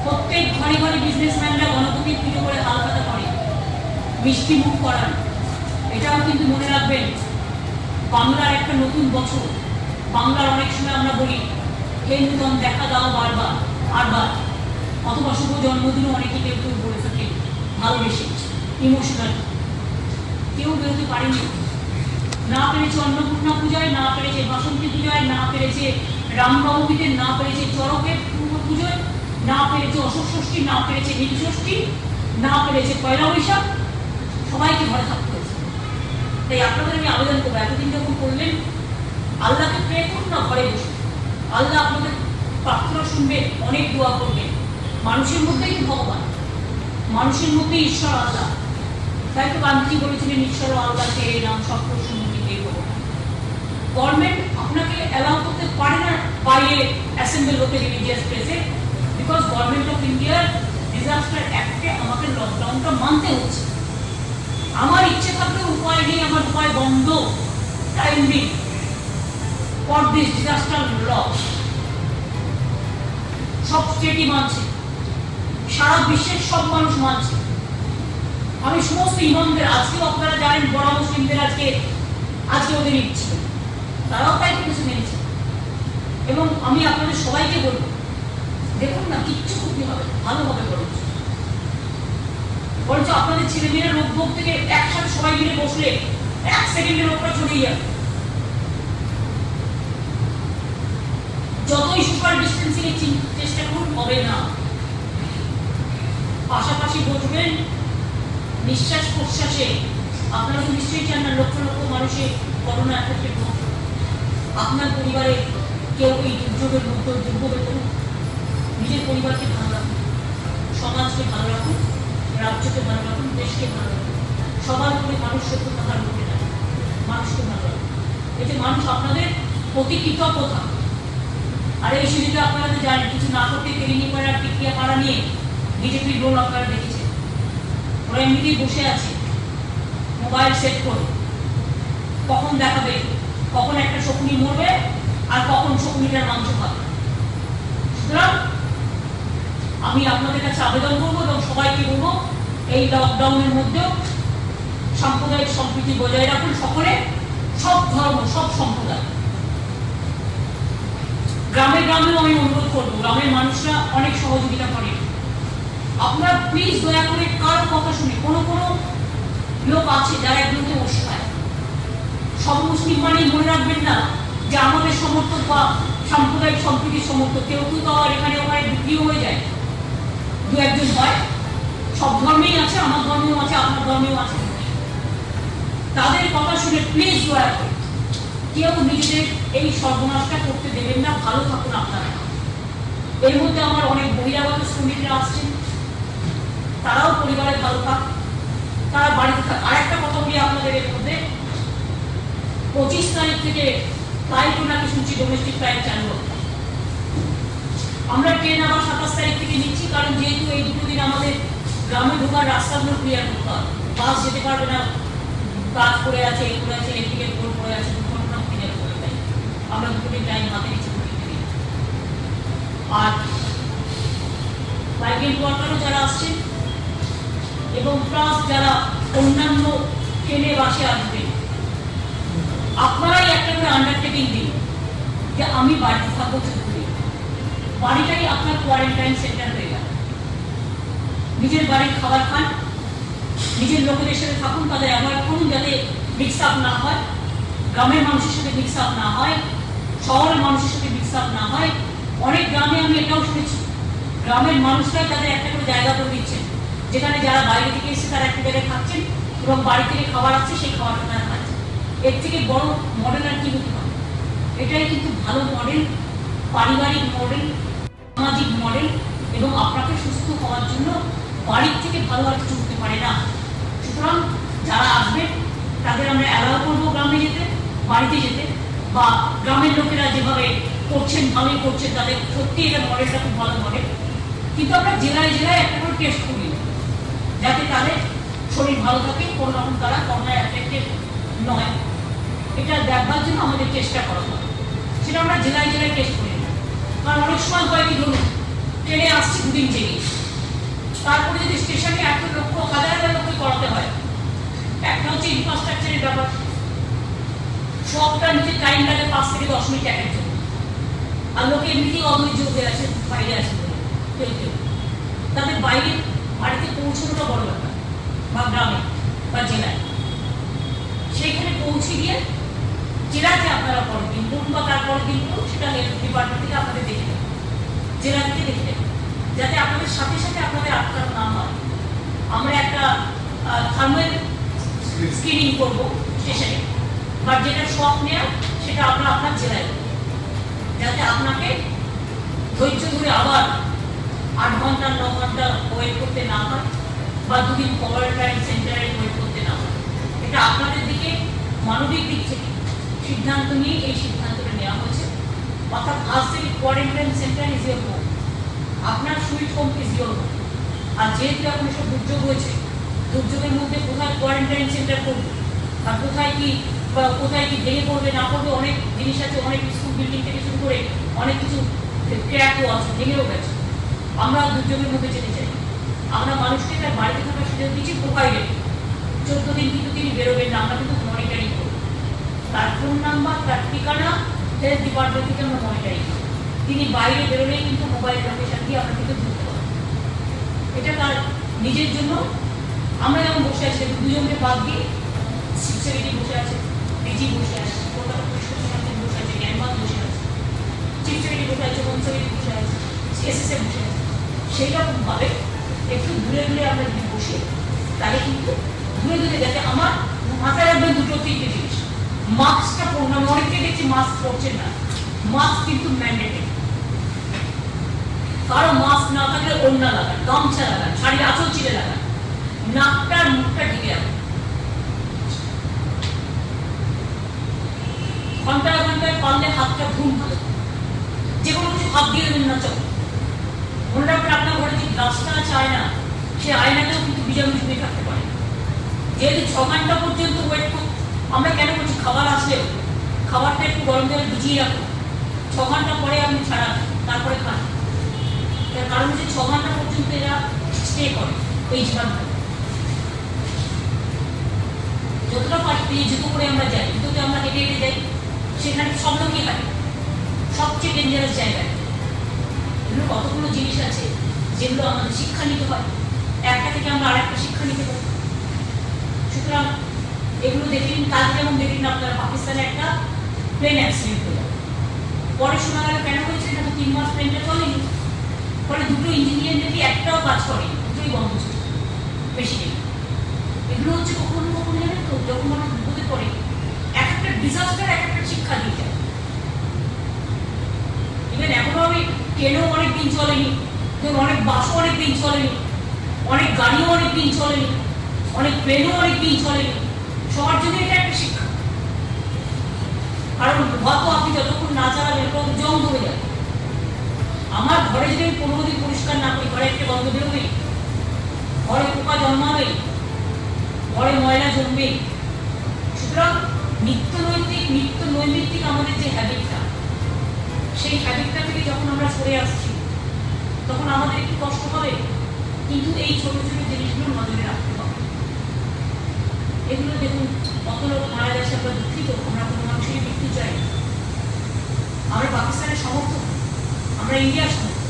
প্রত্যেক ঘরে ঘরে বিজনেসম্যানরা গণপতি পুজো করে হালখাতা করে, মিষ্টি মুখ করান। এটাও কিন্তু মনে রাখবেন, বাংলার একটা নতুন বছর, বাংলার অনেক সময় আমরা বলি হে নূতন দেখা দাও বারবার বারবার, অথবা শুভ জন্মদিনও অনেকে কেউ কেউ বলে থাকে ভালোবেসে, ইমোশনাল। কেউ বেরোতে পারেনি, না পেরেছে অন্নপূর্ণা পূজায়, না পেরেছে বাসন্তী পূজায়, না পেরেছে রামনবমীতে, না পেরেছে চড়কের পূর্ব পুজোয়, না পেরেছে অশোক ষষ্ঠী, না পেরেছে নীল ষষ্ঠী, না পেরেছে পয়লা বৈশাখ, সবাইকে ঘরে থাকতে হয়েছে। তাই আপনাদের আমি আবেদন করবো, এতদিন যখন করলেন, আল্লাহকে প্রে করুন না ঘরে বসে, আল্লাহ আপনাদের প্রার্থনা শুনবে, অনেক দোয়া করবেন। মানুষের মধ্যেই তো ভগবান, মানুষের মধ্যেই ঈশ্বর আল্লাহ। তাই তো গান্ধী বলেছিলেন, ঈশ্বর আল্লাহকে নাম সত্য সুন্নতিতে ভগবান। গভর্নমেন্ট আপনাকে অ্যালাউ করতে পারে না বাইরে অ্যাসেম্বল হতে রিলিজিয়াস প্লেসে, বিকজ গভর্নমেন্ট অফ ইন্ডিয়ার ডিজাস্টার অ্যাক্টে আমাকে লকডাউনটা মানতে হচ্ছে। আমার ইচ্ছে থাকলে উপায় নেই, আমার উপায় বন্ধ, টাইম দিন ফর দিস ডিজাস্টার ল। সব স্টেটই মানছে, সারা বিশ্বের সব মানুষ মানছে। আমি সমস্ত ইমামদের, আজকেও আপনারা জানেন বড় মুসলিমদের আজকে ওদের ইচ্ছে, তারাও তাই কিছু মেনেছে। এবং আমি আপনাদের সবাইকে বলবো, দেখুন না, কিচ্ছু ক্ষতি হবে, ভালো হবে বরঞ্চ আপনাদের ছেলে মেয়েরা রোগ ভোগ থেকে একসাথে সবাই মিলে বসলে 1 সেকেন্ডে রোগটা ছড়িয়ে যাবে। যতই সুপার ডিস্টেন্সিং এর চেষ্টা করুন, হবে না। পাশাপাশি বসবেন, নিঃশ্বাস প্রশ্বাসে, আপনারা তো নিশ্চয়ই চান না লক্ষ লক্ষ মানুষের করোনা এফেক্টেড হোক, আপনার পরিবারে কেউ এই দুর্যোগের মধ্যে দুর্ভোগে করুন। নিজের পরিবারকে ভালো রাখুন, সমাজকে ভালো রাখুন, রাজ্যকে ভালো রাখুন, দেশকে ভালো রাখুন, সবার উপরে মানুষ সত্য থাকার মধ্যে রাখুন, মানুষকে ভালো রাখুন। এতে মানুষ আপনাদের প্রতি কৃতজ্ঞ থাকুন। আর এই সুযোগে আপনারা তো জানেন, কিছু না করতে কেরিনিপাড়া টিকিয়াপাড়া নিয়ে বিজেপির রোল আপনারা দেখেছেন। ওরা এমনিতেই বসে আছে মোবাইল সেট করে, কখন দেখাবে, কখন একটা শকুনি মরবে আর কখন শকুনিটার মাংস খাবে। সুতরাং আমি আপনাদের কাছে আবেদন করবো এবং সবাইকে বলবো, এই লকডাউনের মধ্যেও সাম্প্রদায়িক সম্প্রীতি বজায় রাখুন সকলে, সব ধর্ম, সব সম্প্রদায়। গ্রামে গ্রামেও আমি অনুরোধ করবো, গ্রামের মানুষরা অনেক সহযোগিতা করে। আপনারা প্লিজ দয়া করে কারো কথা শুনে, কোনো লোক আছে যারা এগুলোকে উস্কায়। সব মুসলিম মানেই মনে রাখবেন না যে আমাদের সমর্থক বা সাম্প্রদায়িক সম্প্রীতির সমর্থক। কেউ কেউ তো আর এখানে ওখানে বিক্রিও হয়ে যায়, দু একজন হয়। সব ধর্মেই আছে, আমার ধর্মেও আছে, আপনার ধর্মেও আছে। তাদের কথা শুনে প্লিজ দয়া করে কেউ নিজেদের এই সর্বনাশটা করতে দেবেন না। ভালো থাকুন আপনারা। এর মধ্যে আমার অনেক বহিরাগত শ্রমিকরা আসছেন, তারাও পরিবারে ভালো থাক, তারা বাড়িতে থাক। আর একটা কথা বলি আপনাদের, এর মধ্যে 25 তারিখ থেকে ফ্লাইটও নাকি শুনছি, ডোমেস্টিক ফ্লাইট চালু হবে। আমরা ট্রেন আবার 27 তারিখ থেকে নিচ্ছি, কারণ যেহেতু এই দুটো দিন আমাদের গ্রামে ঢোকার রাস্তাগুলো ক্লিয়ার করতে হবে। বাস যেতে পারবে না, কাজ পড়ে আছে, এই পড়ে আছে, ইলেকট্রিকের পোল পড়ে আছে, দুর্ঘটনা ক্লিয়ার করে দেয়। আমরা দুটো দিন টাইম হাতে নিচ্ছি। আর মাইগ্রেন্ট ওয়ার্কারও যারা আসছেন এবং প্লাস যারা অন্যান্য ট্রেনে বাসে আসবেন, আপনারাই একটা করে আন্ডারটেকিং দিন যে আমি বাড়িতে থাকবো 14 দিন। বাড়িটাই আপনার কোয়ারেন্টাইন সেন্টার হয়ে গেল। নিজের বাড়ির খাবার খান, নিজের লোকেদের সাথে থাকুন, তাদের অ্যাভয়েড করুন যাতে মিক্স আপ না হয়, গ্রামের মানুষের সাথে মিক্স আপ না হয়, শহরের মানুষের সাথে মিক্স আপ না হয়। অনেক গ্রামে আমি এটাও শুনেছি, গ্রামের মানুষরাই তাদের একটা করে জায়গা করে দিচ্ছেন, যেখানে যারা বাইরে থেকে এসে তারা একটা জায়গায় থাকছেন এবং বাড়ি থেকে খাবার আসছে, সেই খাবারটা তারা খাচ্ছেন। এর থেকে বড় মডেল আর কি হতে পারে? এটাই কিন্তু ভালো মডেল, পারিবারিক মডেল, সামাজিক মডেল। এবং আপনাকে সুস্থ হওয়ার জন্য বাড়ির থেকে ভালো আর কিছু হতে পারে না। সুতরাং যারা আসবেন তাদের আমরা অ্যালাউ করবো গ্রামে যেতে, বাড়িতে যেতে, বা গ্রামের লোকেরা যেভাবে করছেন ভালোই করছেন, তাদের সত্যি এটা মডেলটা খুব ভালো মডেল। কিন্তু আমরা জেলায় জেলায় একটা করে টেস্ট করি যাতে তাদের শরীর ভালো থাকে, কোনো রকম তারা করোনা অ্যাফেক্টেড নয়, এটা দেখবার জন্য আমাদের চেষ্টা করা হবে। সেটা আমরা জেলায় জেলায় টেস্ট করি না। কারণ অনেক সময় হয় কি, ধরুন ট্রেনে আসছি দুদিন জেগে, তারপরে যদি স্টেশনে 1 লক্ষ হাজার হাজার লোককে করাতে হয়, একটা হচ্ছে ইনফ্রাস্ট্রাকচারের ব্যাপার, সবটা নিচে টাইম লাগে 5 থেকে 10 মিনিট একের জন্য। আর লোকে এমনিতেই অধৈর্য হয়ে আছে, বাইরে আছে বলে কেউ কেউ, তাদের বাইরে বাড়িতে পৌঁছানোটা বড় ব্যাপার, বা গ্রামে বা জেলায়। সেইখানে পৌঁছে গিয়ে জেলাতে আপনারা পরের দিন করুন বা তারপরের দিন করুন, সেটা হেলথ ডিপার্টমেন্ট থেকে আপনাদের দেখে দেবেন, জেলা থেকে দেখে দেবেন, যাতে আপনাদের সাথে সাথে আপনাদের আটকানো না হয়। আমরা একটা থার্মাল স্ক্রিনিং করবো স্টেশনে, বা যেটা শখ নেওয়া সেটা আমরা আপনার জেলায়, যাতে আপনাকে ধৈর্য ধরে আবার 8 ঘন্টা 9 ঘন্টা ওয়েট করতে না হয়, বা 2 দিন কোয়ারেন্টাইন সেন্টারে ওয়েট করতে না হয়। এটা আপনাদের দিকে মানবিক দিক থেকে সিদ্ধান্ত নিয়ে এই সিদ্ধান্তটা নেওয়া হয়েছে। অর্থাৎ আজ থেকে quarantine centre is your home, আপনার sweet home is your home. আর যেহেতু এখন সব দুর্যোগ হয়েছে, দুর্যোগের মধ্যে কোথায় কোয়ারেন্টাইন সেন্টার করবে আর কোথায় কি ভেঙে পড়বে না পড়বে, অনেক জিনিস আছে, অনেক স্কুল বিল্ডিং থেকে শুরু করে অনেক কিছু ক্র্যাকও আছে, ভেঙেও গেছে। আমরা দুর্যোগের মধ্যে যেতে চাই, আমরা মানুষকে তার বাড়িতে থাকার সুযোগ দিচ্ছি প্রোফাইলে। 14 দিন কিন্তু তিনি বেরোবেন না, আমরা কিন্তু মনিটরিং করব, তার ফোন নাম্বার, তার ঠিকানা হেলথ ডিপার্টমেন্ট থেকে আমরা মনিটরিং করব। তিনি বাইরে বেরোলেই কিন্তু মোবাইল লোকেশন দিয়ে আমরা কিন্তু ধরতে পারবো। এটা তার নিজের জন্য। আমরা যেমন বসে আছি, দুজনকে বাদ দিয়ে সিকিউরিটি বসে আছে, ডিজি বসে আছে, কলকাতা পুলিশ প্রশাসন বসে আছে, ক্যাম্পাস বসে আছে, চিফ সেক্রেটারি বসে আছে, হোম সেক্রেটারি বসে আছে, এসএসএফ বসে আছে। সেই রকমভাবে একটু দূরে দূরে আমরা যদি বসি, তাহলে কিন্তু দূরে দূরে যাতে আমার মাথায় রাখবেন 2-3টে জিনিস। মাস্কটা পড়ুন, আমি অনেককে দেখছি মাস্ক পড়ছেন না, মাস্ক কিন্তু ম্যান্ডেটরি। কারো মাস্ক না থাকলে ওড়না লাগান, গামছা লাগান, শাড়ির আঁচল চিড়ে লাগান, নাকটা মুখটা ঢেকে যাবে, ঘন্টায় ঘন্টায় পারলে হাতটা ঘুম ভালো, যে কোনো কিছু হাত দিয়ে দেবেন না চোখ। মনে রাখবেন আপনার ঘরে যে গ্লাসটা আছে আয়না, সে আয়নাতেও কিন্তু বীজাণু জমে থাকতে পারে। যেহেতু 6 ঘন্টা পর্যন্ত ওয়েট করতে আমরা কেন করছি, খাবার আসলেও খাবারটা একটু গরম জলে ভিজিয়ে রাখুন, 6 ঘন্টা পরে আপনি ছাড়ান, তারপরে খান। তার কারণ হচ্ছে 6 ঘন্টা পর্যন্ত এরা স্টে করে এই জীবাণুটা। যতটা পারি পেয়ে জুতো করে আমরা যাই, জুতোতে আমরা হেঁটে হেঁটে যাই, সেখানে সব লোকই হাঁটে, সবচেয়ে ডেঞ্জারাস জায়গায়। এগুলো কতগুলো জিনিস আছে যেগুলো আমাদের শিক্ষা নিতে হয়, একটা থেকে আমরা আরেকটা শিক্ষা নিতে পারি। সুতরাং এগুলো দেখলেন, কাজ যেমন দেখলেন আপনারা পাকিস্তানে একটা প্লেন অ্যাক্সিডেন্ট হলো, পরে শোনা গেল কেন হয়েছে, এটা তো 3 মাস প্লেনটা চলেনি, ফলে দুটো ইঞ্জিনিয়ার নাকি একটাও কাজ করেনি, দুটোই বন্ধ ছিল বেশি দিন। এগুলো হচ্ছে কখনো কখনো জানেন তো, যখন মানুষ বিপদে পড়ে এক একটা ডিজাস্টার এক একটা শিক্ষা দিয়ে যায়। ইভেন এখনো আমি ট্রেনও অনেক দিন চলেনি, অনেক বাসও অনেক দিন চলেনি, অনেক গাড়িও অনেক দিন চলেনি, অনেক প্লেনও অনেক দিন চলেনি, সবার জন্য এটা একটা শিক্ষা। কারণ হয়তো আপনি যতক্ষণ না চালাবেন তখন জং ধরে যাবে। আমার ঘরে যদি আমি 15 দিন পরিষ্কার না করি, ঘরে একটা গন্ধ বেরোবে, ঘরে পোকা জন্মাবে, ঘরে ময়লা জমবে। সুতরাং নিত্য নৈমিত্তিক আমাদের যে হ্যাবিটটা, সেই হ্যাবিটটা থেকে যখন আমরা সরে আসছি তখন আমাদের একটু কষ্ট হবে, কিন্তু এই ছোট ছোট জিনিসগুলো নজরে রাখতে হবে। এগুলো দেখুন, কত লোক মারা যাচ্ছে, আমরা দুঃখিত, আমরা কোনো মানুষেরই মৃত্যু চাই। আমরা পাকিস্তানের সমর্থক, আমরা ইন্ডিয়ার সমর্থক,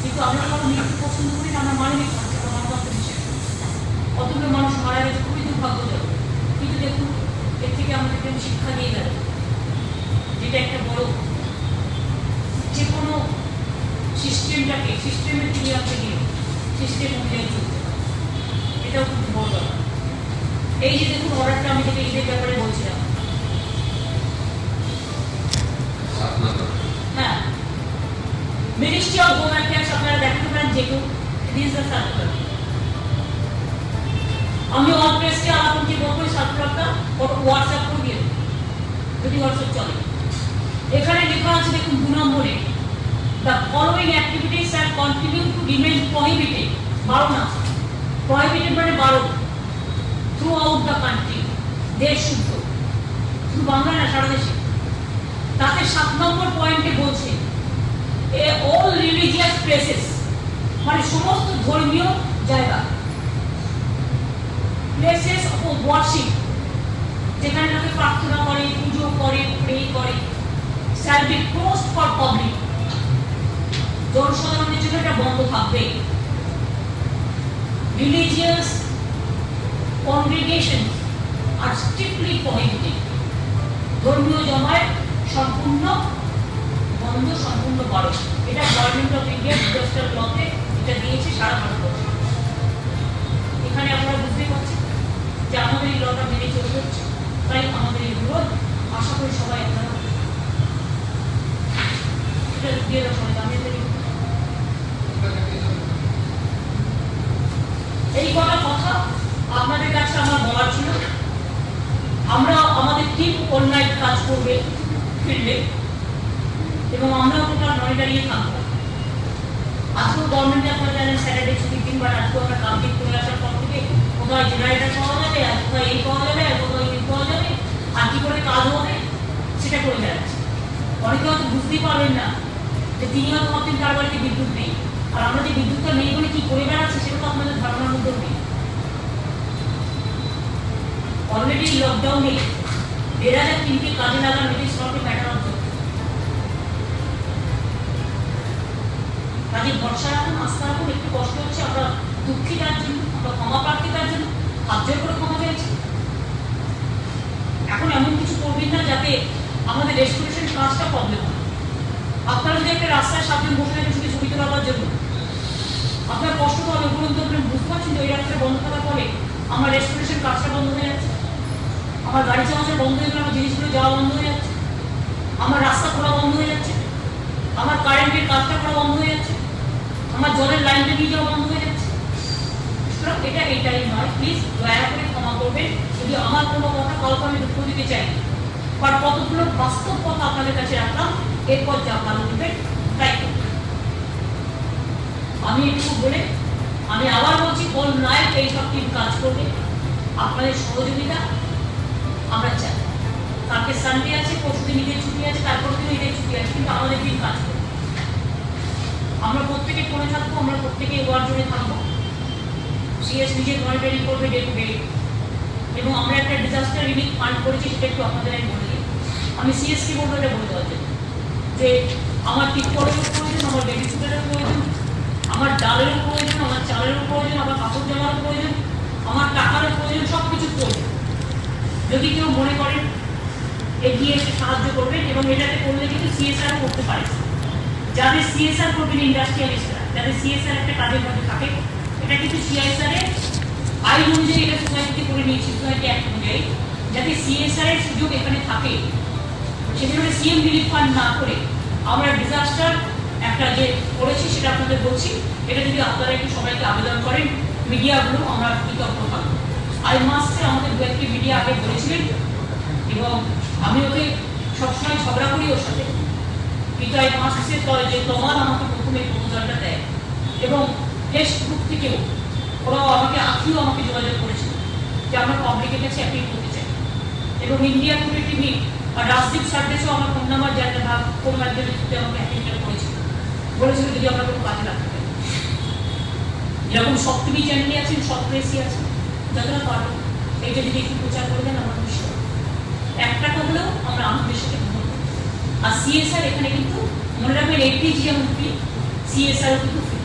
কিন্তু আমরা কোনো মৃত্যু পছন্দ করি না, আমরা মানবিক গণতন্ত্র হিসেবে। কতগুলো মানুষ মারা গেছে, খুবই দুর্ভাগ্যজনক, কিন্তু দেখুন এর থেকে আমাদেরকে শিক্ষা দিয়ে গেল, যেটা একটা বড়, যে কোনো সিস্টেমটাকে সিস্টেমের ফিরিয়ে আনতে গিয়ে সিস্টেম অনুযায়ী চলতে হবে, এটাও খুব বড় ব্যাপার। এই যে দেখুন অর্ডারটা আমি যেটা ঈদের ব্যাপারে বলছিলাম, হ্যাঁ, মিনিস্ট্রি অফ হোম অ্যাফেয়ার্স আপনারা দেখাতে পারেন, যে কেউ দিস দ্য সার্কুলার। আমি অল প্রেসকে আপনাকে বলবো সার্কুলারটা হোয়াটসঅ্যাপ করে দিয়ে, যদি হোয়াটসঅ্যাপ চলে। এখানে লেখা আছে দেখুন 2 নম্বরে, the following activities shall continue to remain prohibited, 12 না, prohibited মানে 12, throughout the country, দেশ শুদ্ধ, শুধু বাংলা না সারা দেশে। তাতে 7 নম্বর পয়েন্টে বলছে all religious places, মানে সমস্ত ধর্মীয় জায়গা, places of worship, যেখানে লোকে প্রার্থনা করে, পুজো করে, প্রে করে, shall be closed for public, জনসাধারণের জন্য এটা বন্ধ থাকবে। Religious congregations are strictly prohibited, ধর্মীয় জমায়েত সম্পূর্ণ বন্ধ, সম্পূর্ণ বড়। এটা গভর্নমেন্ট অফ ইন্ডিয়া ডিজাস্টার লতে এটা দিয়েছে সারা ভারতবর্ষে। এখানে আপনারা বুঝতে পারছেন যে আমাদের এই লটা মেনে চলতে হচ্ছে, তাই আমাদের এই বিরোধ, আশা করি সবাই আপনারা এটা দিয়ে দেওয়া সবাই জানিয়ে দেবেন। এই কটা কথা আপনাদের কাছে আমার বলার ছিল। আমরা আমাদের টিম অনলাইন কাজ করবে ফিল্ডে, এবং আমরাও টোটাল নয় দাঁড়িয়ে থাকবো। আজকেও গভর্নমেন্টে আপনারা জানেন স্যাটারডে ছুটির দিন, বা আজকেও আমরা কমপ্লিট করে আসার পর থেকে কোথায় জেনারেটার পাওয়া যাবে, আর কোথায় এই পাওয়া যাবে, আর কোথায় এই পাওয়া যাবে, আর কি করে কাজ হবে সেটা করে যাচ্ছে। অনেকে হয়তো বুঝতেই পারবেন না যে তিনি হয়তো ভাবছেন তার বাড়িতে বিদ্যুৎ নেই, আর আমরা যে বিদ্যুৎটা নেই বলে কি করে বেড়াচ্ছি সেটা তো আপনাদের ধারণার মধ্যেও নেই। অলরেডি লকডাউনে 1,000 কাজে লাগানো, it is not a matter of job. কাজে ভরসা রাখুন, আস্থা রাখুন। একটু কষ্ট হচ্ছে, আমরা দুঃখী তার জন্য, আমরা ক্ষমা প্রার্থী তার জন্য, হাত জোর করে ক্ষমা চাইছি। এখন এমন কিছু করবেন না যাতে আমাদের রেস্টোরেশন কাজটা প্রবলেম হয়। আপনারা যদি একটা রাস্তায় 7 জন বসে থাকেন শুধু ছবি তোলার জন্য, আপনার কষ্ট তো হবে, উপরন্ত আপনি বুঝতে পারছেন যে ওই রাস্তাটা বন্ধ থাকার পরে আমার রেস্টোরেশন কাজটা বন্ধ হয়ে যাচ্ছে, আমার গাড়ি চলাচল বন্ধ হয়ে গেলে আমার জিনিসগুলো যাওয়া বন্ধ হয়ে যাচ্ছে, আমার রাস্তা খোলা বন্ধ হয়ে যাচ্ছে, আমার কারেন্টের কাজটা করা বন্ধ হয়ে যাচ্ছে, আমার জলের লাইনটা নিয়ে যাওয়া বন্ধ হয়ে যাচ্ছে। সুতরাং এটা এইটাই নয়, প্লিজ দয়া করে ক্ষমা করবেন যদি আমার কোনো কথা কাউকে আমি দুঃখ দিতে চাই, বাট কতগুলো বাস্তব কথা আপনাদের কাছে রাখলাম, এরপর যা ভালো দিবেন তাই করবেন। আমি একটু বলে আমি আবার বলছি, কোন নায়ক এইসব টিম কাজ করবে, আপনাদের সহযোগিতা আমরা চাই। কালকে সানডে আছে, পরশুদিন ঈদের ছুটি আছে, তারপর দিন ঈদের ছুটি আছে, কিন্তু আমাদের টিম কাজ করবে। আমরা প্রত্যেকে ফোনে থাকবো, আমরা প্রত্যেকে ওয়ার জোনে থাকবো। সিএস নিজে মনিটরিং করবে ডে টু ডে, এবং আমরা একটা ডিজাস্টার রিলিফ ফান্ড করেছি, সেটা একটু আপনাদের আমি বলে দিই। আমি সিএসকে বলবো এটা বলে দেওয়ার জন্য যে আমার টিপকলেরও প্রয়োজন, আমার বেবি ফুডেরও প্রয়োজন, আমার ডালেরও প্রয়োজন, আমার চালেরও প্রয়োজন, আমার কাপড় জামারও প্রয়োজন, আমার টাকারও প্রয়োজন, সব কিছু প্রয়োজন। যদি কেউ মনে করেন এগিয়ে এসে সাহায্য করবেন, এবং এটাতে করলে কিন্তু সিএসআর করতে পারে। যাদের সিএসআর করবেন ইন্ডাস্ট্রিয়ালিস্টরা, যাদের সিএসআর একটা কাজের মধ্যে থাকে, এটা কিন্তু সিএসআর এর আইন অনুযায়ী এটা সোসাইটিতে করে নিয়েছি, সোসাইটি অ্যাক্ট অনুযায়ী, যাতে সিএসআর এর সুযোগ এখানে থাকে, সেজন্য সিএম রিলিফ ফান্ড না করে আমরা ডিজাস্টার একটা যে করেছি সেটা আপনাদের বলছি। এটা যদি আপনারা একটু সবাইকে আবেদন করেন, মিডিয়াগুলো আমরা কৃতজ্ঞ থাকবো। আর মাসে আমাদের দু একটি মিডিয়া আগে বলেছিলেন, এবং আমি ওকে সবসময় ঝগড়া করি ওর সাথে, কিন্তু এই মাসে যে তোমার আমাকে প্রথমে প্রপোজালটা দেয়, এবং ফেসবুক থেকেও ওরাও আমাকে আমাকে যোগাযোগ করেছিল যে আমরা পাবলিকের কাছে অ্যাপিল করতে চাই, এবং ইন্ডিয়া টুডে টিভি আর রাজদীপ সার্ভিসও আমার ফোন নাম্বার জানতে ভাব কোনো মাধ্যমে আমাকে অ্যাপিলটা করেছিল, বলেছিল যদি আমরা কোনো কাজে লাগতে পারি। যেরকম সব টিভি চ্যানেলে আছেন, সব প্রেসই আছে, যতটা পারবো এইটা যদি একটু প্রচার করে দেন আমার খুশি হবে। একটা হলেও আমরা আমাদের সাথে গ্রহণ করি। আর সিএসআর এখানে কিন্তু মনে রাখবেন এলপিজি এবং সিএসআর কিন্তু free.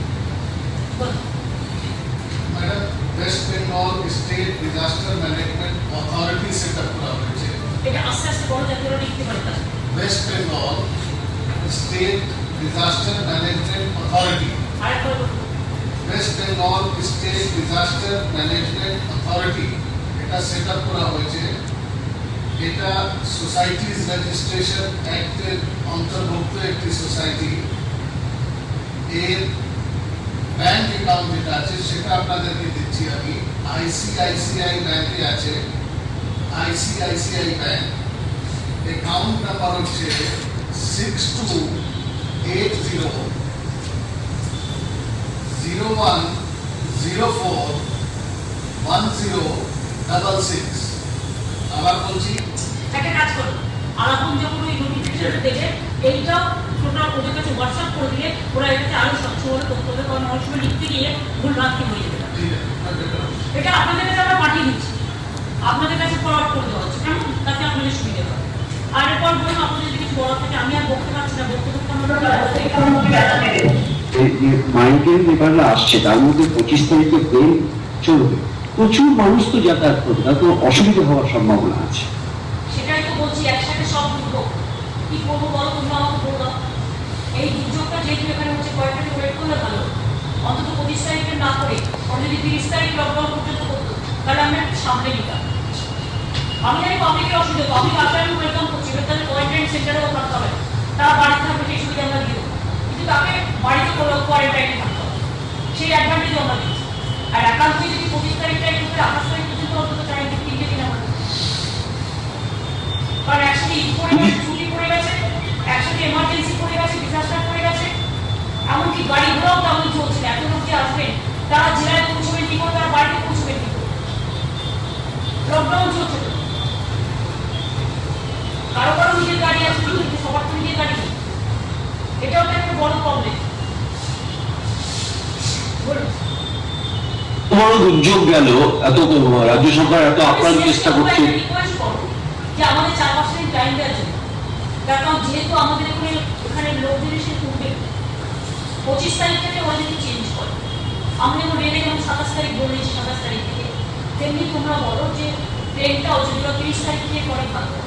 Madam, West Bengal state disaster management authority set up করা হয়েছে। এটা আস্তে আস্তে বড় যাতে ওরা লিখতে পারে। West Bengal state disaster management authority, আরেকবার West Bengal state disaster management authority, এটা সেট আপ করা হয়েছে। এটা সোসাইটিজ রেজিস্ট্রেশন অ্যাক্টের অন্তর্ভুক্ত একটি সোসাইটি। এর ব্যাংক অ্যাকাউন্ট যেটা আছে সেটা আপনাদেরকে দিচ্ছি আমি। আইসিআইসিআই ব্যাংকে আছে, আইসিআইসিআই ব্যাংক। অ্যাকাউন্ট নাম্বার হচ্ছে 628001041066। আবার বলছি, একটা কাজ করুন, আলাপন যখন ওই নোটিফিকেশনটা দেবে, এইটাও টোটাল ওদের কাছে হোয়াটসঅ্যাপ করে দিলে ওরা এটাতে আরো স্বচ্ছভাবে তথ্য দেবে, কারণ অনেক সময় লিখতে গিয়ে ভুলভ্রান্তি হয়ে যাবে। ঠিক আছে, এটা আপনাদের কাছে আমরা পাঠিয়ে দিচ্ছি, আপনাদের কাছে ফরওয়ার্ড করে দেওয়া হচ্ছে, কেমন? তাতে আপনাদের সুবিধা হবে। আর এরপর বলুন আপনাদের যদি কিছু বলার থাকে, আমি আর বলতে পারছি না, বলতে মাইগ্রেন ব্যাপারটা আসছে, তার মধ্যে 25 তারিখে ট্রেন চলবে, প্রচুর মানুষ তো যাতায়াত করবে, তাতে অসুবিধা হওয়ার সম্ভাবনা আছে। সেটাই তো বলছি, একসাথে সব দুর্যোগ কি করবো বলো, তোমরা আমাকে বলো দাও। এই দুর্যোগটা যেহেতু এখানে হচ্ছে, কয়েকটা ওয়েট করলে ভালো, অন্তত 25 তারিখে না করে ওরা যদি 30 তারিখ লকডাউন পর্যন্ত করতো, তাহলে আমরা একটু সামনে নিতাম। আমি জানি পাবলিকের অসুবিধা, পাবলিক আসলে আমি ওয়েলকাম করছি, এবার তাদের কোয়ারেন্টাইন সেন্টারেও থাকতে হবে, তারা বাড়িতে থাকবে, সেই সুবিধা আমরা দিয়ে দেবো, কিন্তু তাকে বাড়িতে কোয়ারেন্টাইনে থাকতে হবে, সেই অ্যাডভান্টেজও আমরা দিচ্ছি। আর একান্তই যদি 25 তারিখটা একটু 28 তারিখ পর্যন্ত অন্তত 3 দিন আমরা, কারণ একসাথে ঈদ পড়ে গেছে, ছুটি পড়ে গেছে, একসাথে এমার্জেন্সি পড়ে গেছে, ডিজাস্টার পড়ে গেছে, এমনকি গাড়ি ঘোড়াও তেমন চলছে না। এত লোক যে আসবেন, তারা জেলায় পৌঁছবেন কি করে, তারা বাড়িতে পৌঁছবেন কি করে, লকডাউন চলছে। কারো কারো নিজের গাড়ি আছে, কিন্তু সবার তো নিজের গাড়ি নেই, এটাও তো একটা বড় প্রবলেম। বলুন, বড় দুর্যোগ গেল, এত রাজ্য সরকার এত আপ্রাণ চেষ্টা করছে যে আমাদের 4-5 দিন টাইম দেওয়ার জন্য, কারণ যেহেতু আমাদের এখানে লোকদের এসে তুলবে 25 তারিখ থেকে ওরা যদি চেঞ্জ করে, আমি যেমন রেলে যেমন 27 তারিখ বলেছি, 27 তারিখ থেকে, তেমনি তোমরা বলো যে ট্রেনটাও যদি 30 তারিখ থেকে পরে থাকবে,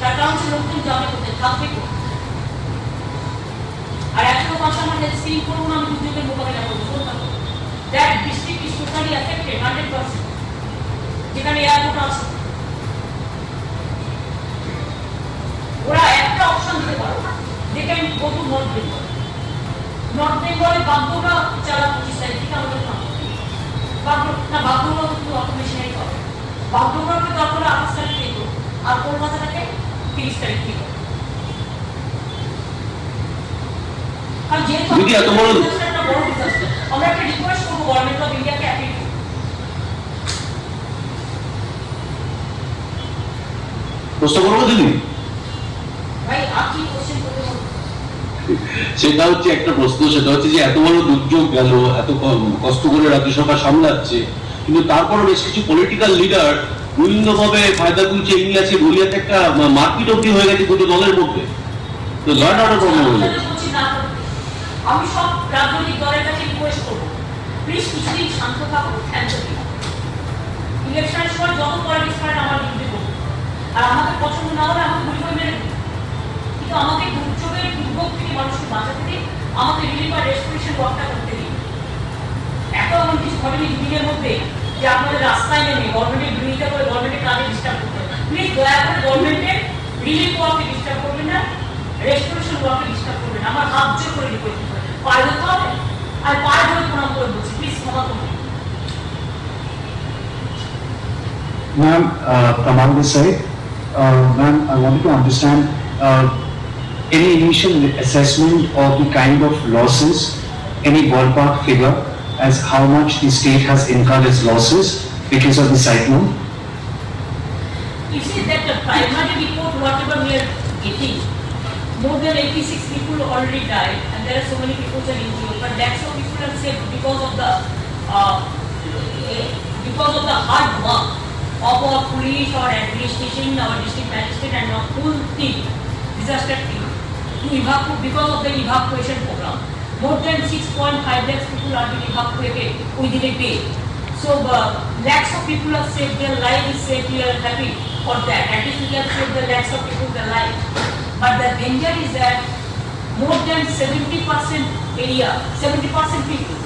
তার কারণ হচ্ছে লোকজন যাবে কোথায়, থাকবে কোথায়। আর একটা কথা আমার হেলথ স্ক্রিন করবো না, আমি দুর্যোগের মোকাবিলা করবো, বলতাম that district is totally affected 100%, যেখানে এয়ারপোর্ট আছে। ওরা একটা অপশন দিতে পারো, they can go to north Bengal. নর্থ বেঙ্গলে বাধ্যটা চালা 25 তারিখ থেকে আমাদের থাকবে, বাগডোগরা কিন্তু অটোমেশনাই করে। বাগডোগরাকে দরকার 28 তারিখ থেকে, আর কলকাতাটাকে 30 তারিখ থেকে। কারণ যেহেতু দিদি, এত বড় একটা বড় ডিজাস্টার, আমরা একটা রিকোয়েস্ট করবো গভর্নমেন্ট অফ ইন্ডিয়াকে অ্যাপিল করতে। প্রশ্ন করবো দিদি? ভাই আর কি কোশ্চেন করতে বলবো? সেটা হচ্ছে একটা প্রশ্ন, সেটা হচ্ছে যে এত বড় দুর্যোগ গেল, এত কষ্ট করে রাজ্য সরকার সামলাচ্ছে, কিন্তু তারপরও বেশ কিছু পলিটিক্যাল লিডার বিভিন্নভাবে ফায়দা তুলছে। এই নিয়ে আছে গলিয়াতে একটা মারপিট অব্দি হয়ে গেছে দুটো দলের মধ্যে। তো লর্ড অর্ডার প্রবলেম হয়ে যাচ্ছে। আমি সব রাজনৈতিক দলের কাছে রিকোয়েস্ট করবো, প্লিজ কিছুদিন শান্ত থাকুন, শান্ত থাকুন। ইলেকশনের সময় যত পলিটিক্স করেন আমার বিরুদ্ধে করুন, আর আমাকে পছন্দ না হলে আমাকে গুলি করে মেরে দিন, কিন্তু আমাকে দুর্যোগের দুর্ভোগ থেকে মানুষকে বাঁচাতে দিন, আমাকে রিলিফ আর রেস্টোরেশন ওয়ার্কটা করতে দিন। এত এমন কিছু ঘটেনি দুদিনের মধ্যে যে আপনাদের রাস্তায় নেমে গভর্নমেন্টের বিরোধিতা করে গভর্নমেন্টের কাজে ডিস্টার্ব করতে হবে। প্লিজ দয়া করে গভর্নমেন্টের রিলিফ ওয়ার্কে ডিস্টার্ব করবেন না, রেস্টোরেশন ওয়ার্কে ডিস্টার্ব করবেন না। আমার হাত জোর করে রিকোয়েস্ট করবেন, পায়ে ধরতে হবে, আর পায়ে ধরে প্রণাম করে বলছি, প্লিজ ক্ষমা করবেন। Ma'am, Kamal this side. Ma'am, I wanted to understand any initial assessment of the kind of losses, any ballpark figure as how much the state has incurred its losses because of the cyclone? You see that the primary report, whatever we are getting, more than 86 people already died, and there are so many people who are injured. But that's how people are saved because of the hard work of our police, our administration, our district magistrate, and our full team, disaster team, to evacuate because of the evacuation program. More than 6.5 lakhs people are being evacuated within a day. So lakhs of people are saved, their life is saved. We are happy for that. At least we can save the lakhs of people their life. But the danger is that more than 70% area, 70% people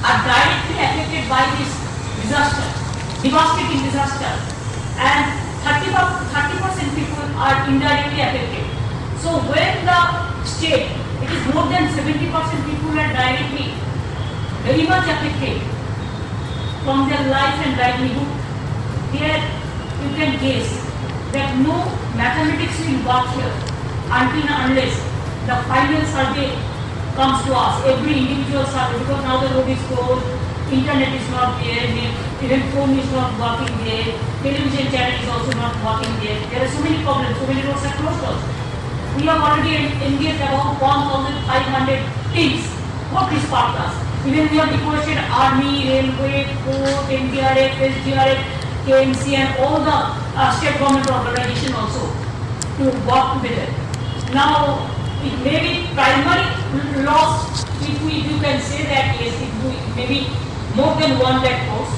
are directly affected by this disaster, devastating disaster, and 30% people are indirectly affected. So when the state, it is more than 70% people are directly very much affected from their life and livelihood, here you can guess that no mathematics will work here until and unless the final survey comes to us, every individual survey, because now the road is closed, internet is not there, even phone is not working there, television channel is also not working there. There are so many problems, so many roads are closed also. We have already engaged about 1,500 teams for this purpose. Even we have requested Army, Railway, Port, NDRF, SDRF, KMC, and all the state government organization also to work together. Now, it may be primary loss, if you can say that yes, it may be more than 1 lakh crores.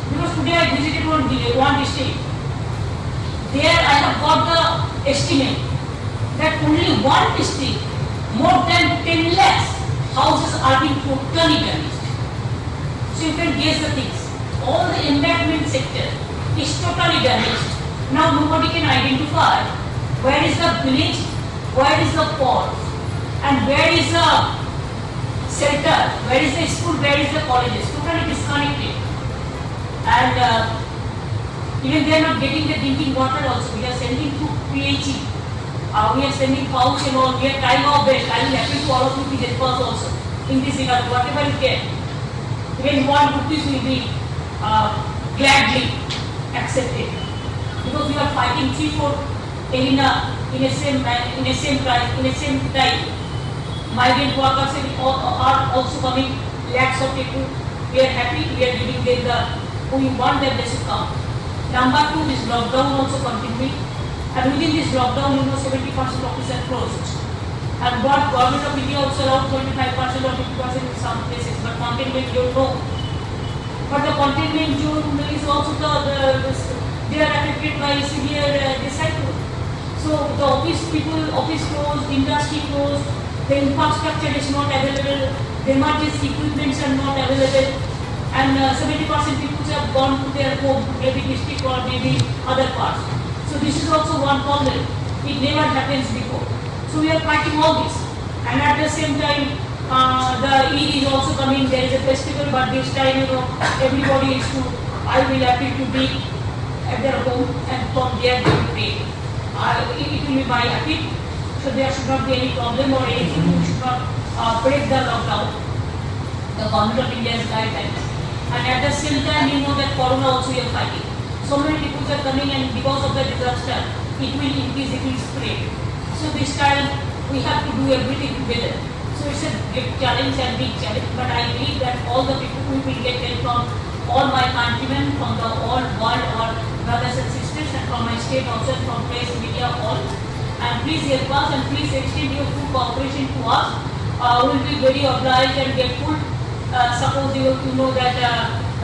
Because today I visited one district. There I have got the estimate that only one district, more than 10 lakhs houses are being totally damaged. So you can guess the things. All the embankment sector is totally damaged. Now nobody can identify where is the village, where is the port, and where is the shelter, where is the school, where is the colleges, totally disconnected. And even they are not getting the drinking water also. We are sending to PHE. We are sending pouch and all. We are trying our best. I will appeal to all of you to help us also in this regard, whatever you can. Even 1 rupees will be gladly accepted, because we are fighting 3-4 arena in a same price, in a same time. Migrant workers are also coming, lakhs of people. We are happy. We are giving them the. We want them they should come. Number 2, this lockdown also continuing. And within this lockdown, 70% offices are closed. And what government of India also allowed 25% or 50% in some places, but containment zone no. But the containment zone is also they are affected by severe cyclone. So the office closed, industry closed, the infrastructure is not available, the emergency equipments are not available, and 70% people have gone to their home, maybe district or maybe other parts. So this is also one problem. It never happens before. So we are fighting all this, and at the same time, The Eid is also coming, there is a festival, but this time, everybody is I will happy to be at their home and from there they will pray. It will be my happy, so there should not be any problem or anything, we should not break the lockdown, the government of India's guidelines. And at the same time, that Corona also we are fighting. So many people are coming and because of the disaster, it will increase, it will spread. So this time, we have to do everything together. So it's a big challenge and big challenge, but I believe that all the people who will get help from all my countrymen, from the all world, all brothers and sisters, and from my state also, and from press, media, all. And please help us and please extend your full cooperation to us. We will be very obliged and grateful. Suppose you know that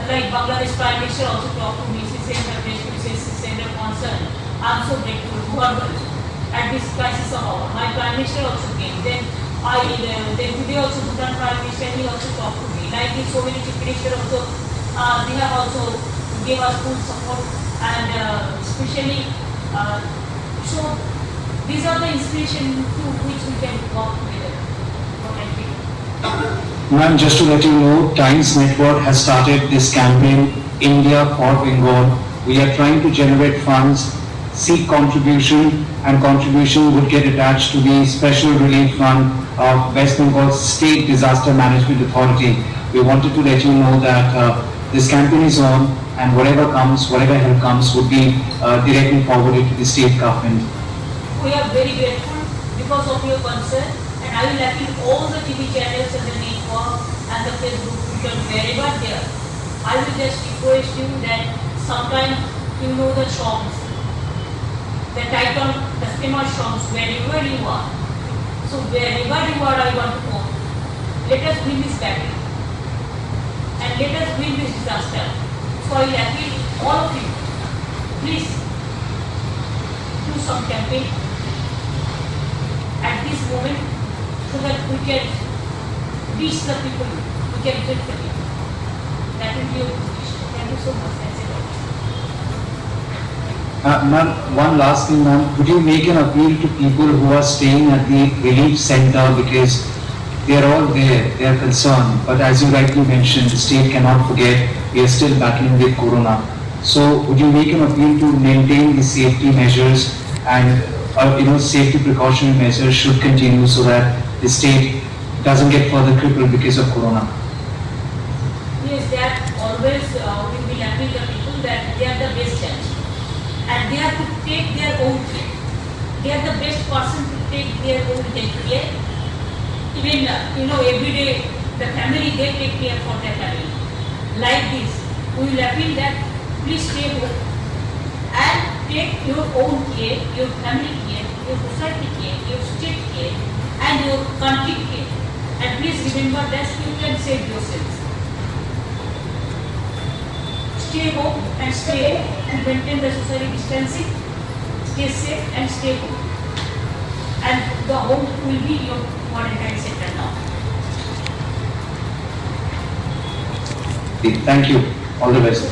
like Bangladesh Prime Minister also talked to me, she said her best wishes, she said her concern. I am so grateful to her at this crisis of hour. My Prime Minister also came. Then today also Bhutan Prime Minister, he also talked to me. Like this, so many chief ministers also, they have also gave us full support and especially, so these are the inspiration to which we can work together. What I think. Ma'am, just to let you know, Times Network has started this campaign, India for Bengal. We are trying to generate funds, seek contribution, and contribution would get attached to the Special Relief Fund of West Bengal State Disaster Management Authority. We wanted to let you know that this campaign is on, and whatever comes, whatever help comes, would be directly forwarded to the state government. We are very grateful because of your concern, and I will appeal all the TV channels and the network and the Facebook, Twitter, wherever they are. I will just request you that sometimes the songs, the title, the famous songs, wherever you are. So wherever you are, I want to go. Let us win this battle, and let us win this disaster. So I will appeal all of you, please do some campaign at this moment so that we can reach the people, we can help the people. That will be your position. Thank you so much. That's it. Ma'am, one last thing, ma'am. Could you make an appeal to people who are staying at the relief center because they are all there, they are concerned. But as you rightly mentioned, the state cannot forget we are still battling with Corona. So would you make an appeal to maintain the safety measures and safety precautionary measures should continue so that the state doesn't get further crippled because of Corona? Yes, that always we will appeal the people that they are the best judge. And they have to take their own care. They are the best person to take their own care. Even, every day, the family, they take care for their family. Like this, we will appeal that please stay home and take your own care, your family care, your society care, your state care, and your country care. And please remember that you can save yourselves. Stay home and stay to maintain the social distancing, stay safe and stay home. And the home will be your quarantine center now. Thank you. All the best.